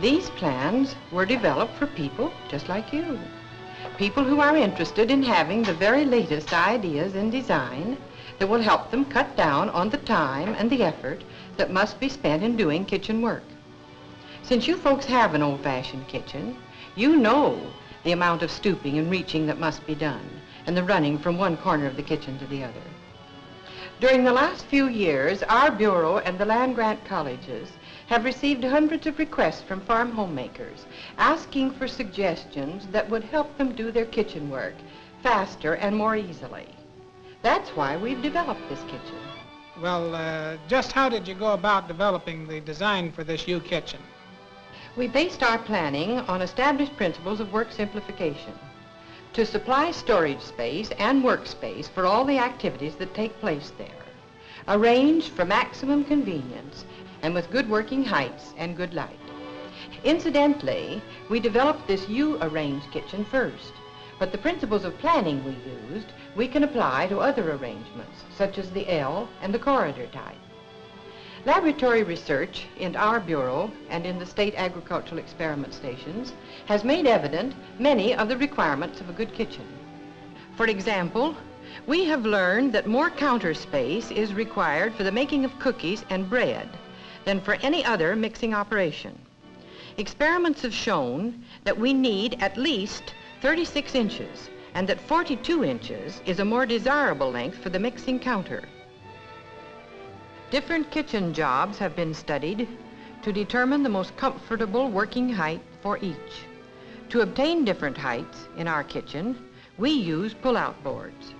These plans were developed for people just like you. People who are interested in having the very latest ideas in design that will help them cut down on the time and the effort that must be spent in doing kitchen work. Since you folks have an old-fashioned kitchen, you know the amount of stooping and reaching that must be done, and the running from one corner of the kitchen to the other. During the last few years, our Bureau and the land-grant colleges have received hundreds of requests from farm homemakers asking for suggestions that would help them do their kitchen work faster and more easily. That's why we've developed this kitchen. Well, just how did you go about developing the design for this U-kitchen? We based our planning on established principles of work simplification to supply storage space and workspace for all the activities that take place there, arranged for maximum convenience and with good working heights and good light. Incidentally, we developed this U-arranged kitchen first, but the principles of planning we used, we can apply to other arrangements, such as the L and the corridor type. Laboratory research in our Bureau and in the state agricultural experiment stations has made evident many of the requirements of a good kitchen. For example, we have learned that more counter space is required for the making of cookies and bread than for any other mixing operation. Experiments have shown that we need at least 36 inches and that 42 inches is a more desirable length for the mixing counter. Different kitchen jobs have been studied to determine the most comfortable working height for each. To obtain different heights in our kitchen, we use pull-out boards.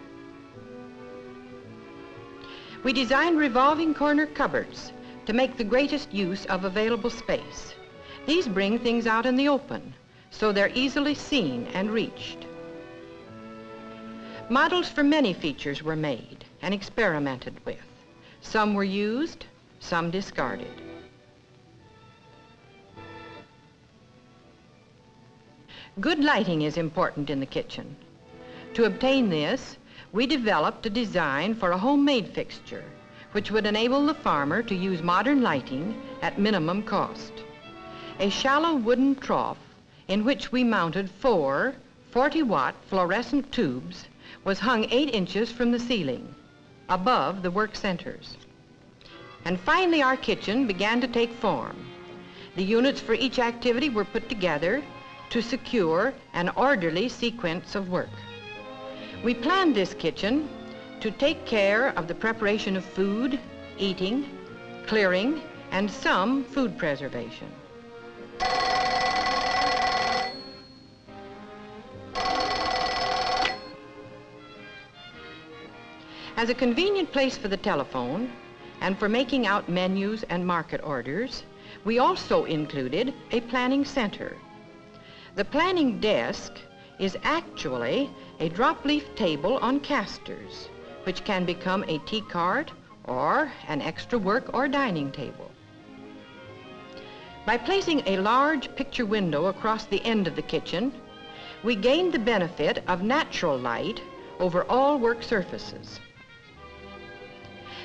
We designed revolving corner cupboards to make the greatest use of available space. These bring things out in the open, so they're easily seen and reached. Models for many features were made and experimented with. Some were used, some discarded. Good lighting is important in the kitchen. To obtain this, we developed a design for a homemade fixture which would enable the farmer to use modern lighting at minimum cost. A shallow wooden trough in which we mounted 4 40-watt fluorescent tubes was hung 8 inches from the ceiling, above the work centers. And finally our kitchen began to take form. The units for each activity were put together to secure an orderly sequence of work. We planned this kitchen to take care of the preparation of food, eating, clearing, and some food preservation. As a convenient place for the telephone and for making out menus and market orders, we also included a planning center. The planning desk is actually a drop-leaf table on casters, which can become a tea cart or an extra work or dining table. By placing a large picture window across the end of the kitchen, we gained the benefit of natural light over all work surfaces.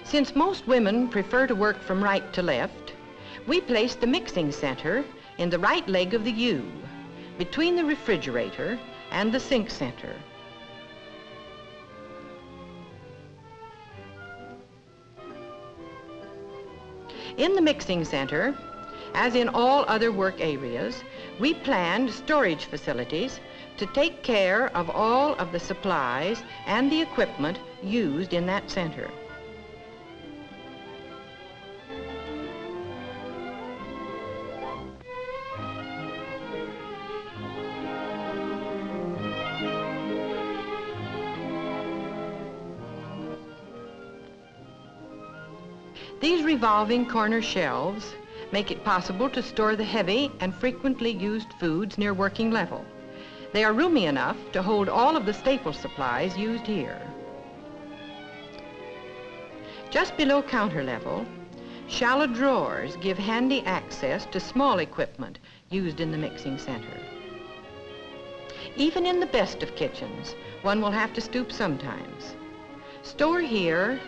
Since most women prefer to work from right to left, we placed the mixing center in the right leg of the U, between the refrigerator and the sink center. In the mixing center, as in all other work areas, we planned storage facilities to take care of all of the supplies and the equipment used in that center. These revolving corner shelves make it possible to store the heavy and frequently used foods near working level. They are roomy enough to hold all of the staple supplies used here. Just below counter level, shallow drawers give handy access to small equipment used in the mixing center. Even in the best of kitchens, one will have to stoop sometimes. Store here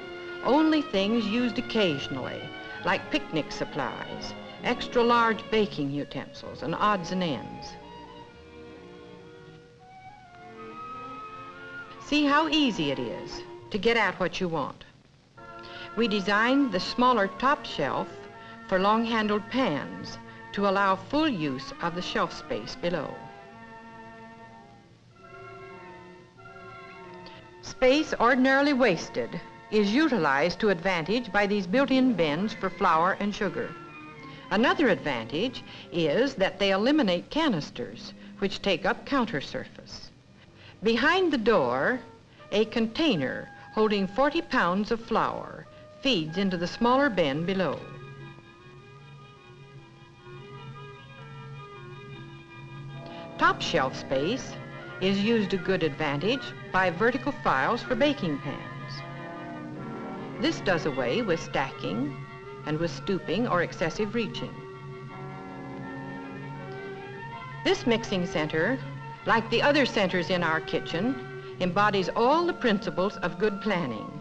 only things used occasionally, like picnic supplies, extra large baking utensils, and odds and ends. See how easy it is to get at what you want. We designed the smaller top shelf for long-handled pans to allow full use of the shelf space below. Space ordinarily wasted is utilized to advantage by these built-in bins for flour and sugar. Another advantage is that they eliminate canisters, which take up counter surface. Behind the door, a container holding 40 pounds of flour feeds into the smaller bin below. Top shelf space is used to good advantage by vertical files for baking pans. This does away with stacking and with stooping or excessive reaching. This mixing center, like the other centers in our kitchen, embodies all the principles of good planning.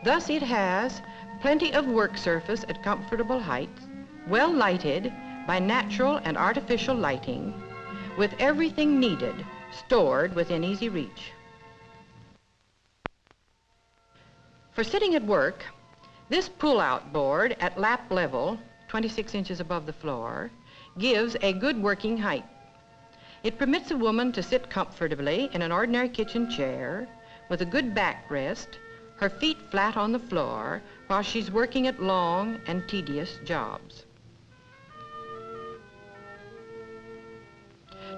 Thus it has plenty of work surface at comfortable heights, well lighted by natural and artificial lighting, with everything needed stored within easy reach. For sitting at work, this pull-out board at lap level, 26 inches above the floor, gives a good working height. It permits a woman to sit comfortably in an ordinary kitchen chair with a good backrest, her feet flat on the floor while she's working at long and tedious jobs.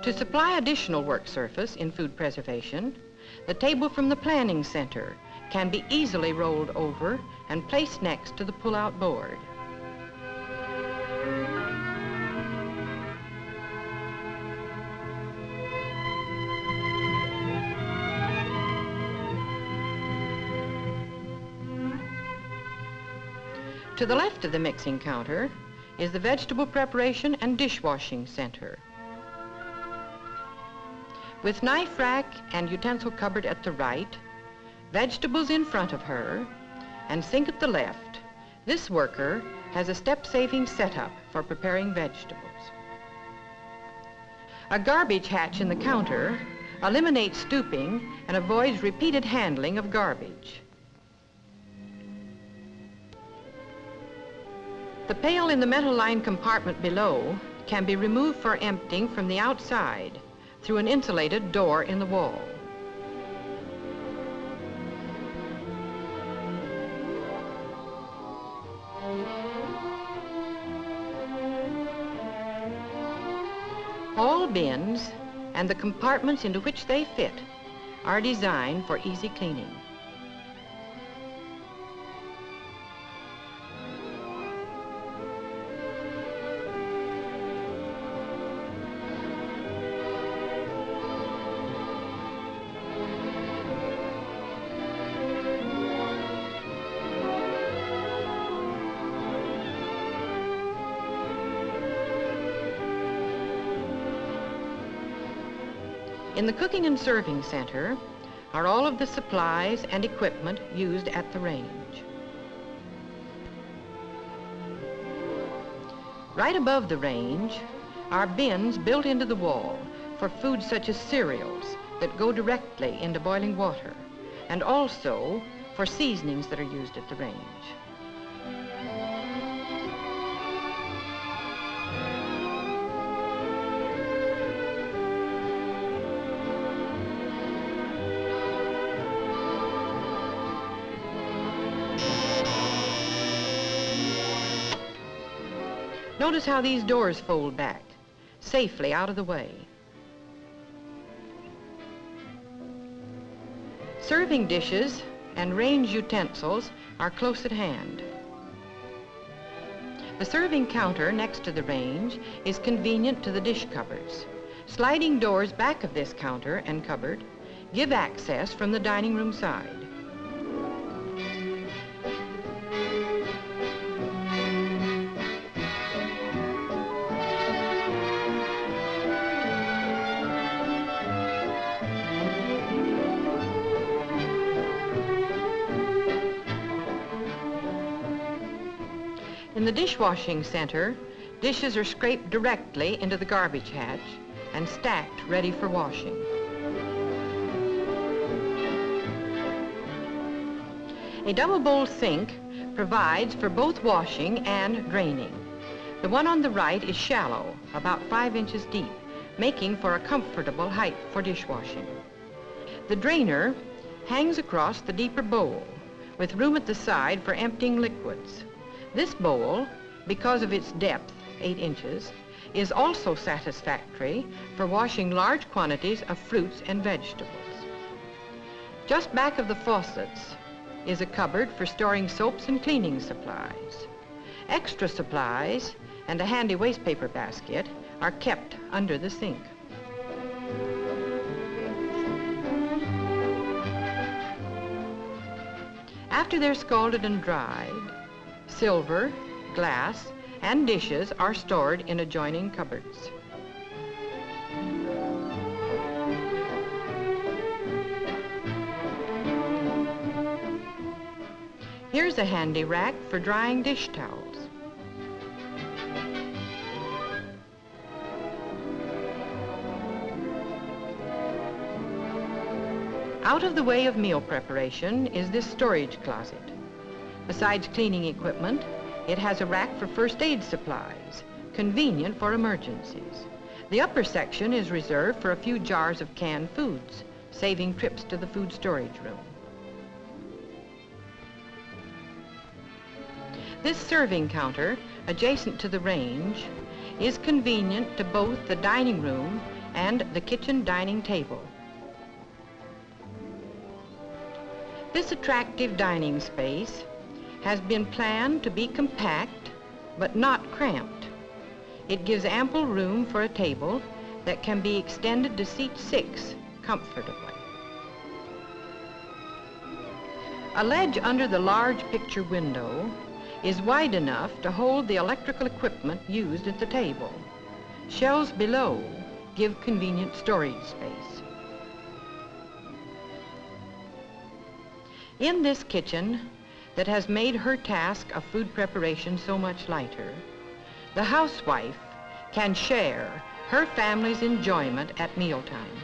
To supply additional work surface in food preservation, the table from the planning center can be easily rolled over and placed next to the pull-out board. To the left of the mixing counter is the vegetable preparation and dishwashing center. With knife rack and utensil cupboard at the right, vegetables in front of her, and sink at the left, this worker has a step-saving setup for preparing vegetables. A garbage hatch in the counter eliminates stooping and avoids repeated handling of garbage. The pail in the metal-lined compartment below can be removed for emptying from the outside through an insulated door in the wall. All bins and the compartments into which they fit are designed for easy cleaning. In the cooking and serving center are all of the supplies and equipment used at the range. Right above the range are bins built into the wall for foods such as cereals that go directly into boiling water, and also for seasonings that are used at the range. Notice how these doors fold back, safely out of the way. Serving dishes and range utensils are close at hand. The serving counter next to the range is convenient to the dish cupboards. Sliding doors back of this counter and cupboard give access from the dining room side. In the dishwashing center, dishes are scraped directly into the garbage hatch and stacked ready for washing. A double bowl sink provides for both washing and draining. The one on the right is shallow, about 5 inches deep, making for a comfortable height for dishwashing. The drainer hangs across the deeper bowl, with room at the side for emptying liquids. This bowl, because of its depth, 8 inches, is also satisfactory for washing large quantities of fruits and vegetables. Just back of the faucets is a cupboard for storing soaps and cleaning supplies. Extra supplies and a handy waste paper basket are kept under the sink. After they're scalded and dried, silver, glass, and dishes are stored in adjoining cupboards. Here's a handy rack for drying dish towels. Out of the way of meal preparation is this storage closet. Besides cleaning equipment, it has a rack for first aid supplies, convenient for emergencies. The upper section is reserved for a few jars of canned foods, saving trips to the food storage room. This serving counter, adjacent to the range, is convenient to both the dining room and the kitchen dining table. This attractive dining space has been planned to be compact, but not cramped. It gives ample room for a table that can be extended to seat 6 comfortably. A ledge under the large picture window is wide enough to hold the electrical equipment used at the table. Shelves below give convenient storage space. In this kitchen that has made her task of food preparation so much lighter, the housewife can share her family's enjoyment at mealtime.